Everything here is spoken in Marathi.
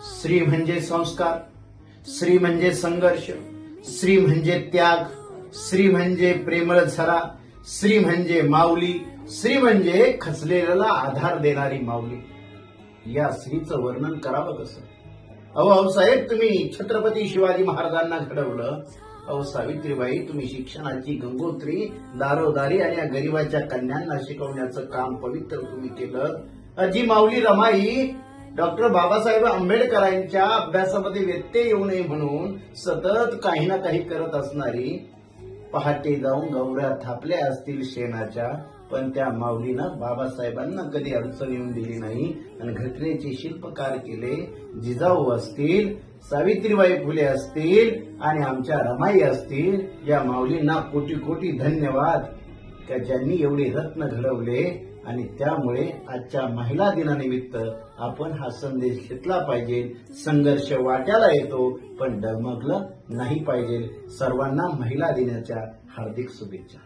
स्त्री म्हणजे संस्कार, स्त्री म्हणजे संघर्ष, स्त्री म्हणजे त्याग, स्त्री म्हणजे प्रेमळ झरा, स्त्री म्हणजे माऊली, स्त्री म्हणजे खचलेल्याला आधार देणारी माऊली. या स्त्रीचं वर्णन करावं कसं? अहो साहेब, तुम्ही छत्रपती शिवाजी महाराजांना घडवलं. अहो सावित्रीबाई, तुम्ही शिक्षणाची गंगोत्री दारोदारी आणि या गरिबाच्या कन्यांना शिकवण्याचं काम पवित्र तुम्ही केलं. जी माऊली रमाई डॉक्टर बाबासाहेब आंबेडकरांच्या अभ्यासामध्ये व्यत्यय येऊ नये म्हणून सतत काही ना काही करत असणारी, पहाटे जाऊन गौऱ्या थापल्या असतील शेणाच्या, पण त्या माऊलीनं बाबासाहेबांना कधी अडचण येऊन दिली नाही आणि घटनेचे शिल्पकार केले. जिजाऊ असतील, सावित्रीबाई फुले असतील आणि आमच्या रमाई असतील, या माऊलींना कोटी कोटी धन्यवाद का ज्यांनी एवढे रत्न घडवले. आणि त्यामुळे आजच्या महिला दिनानिमित्त आपण हा संदेश घेतला पाहिजे. संघर्ष वाट्याला येतो पण डगमगलं नाही पाहिजे. सर्वांना महिला दिनाच्या हार्दिक शुभेच्छा.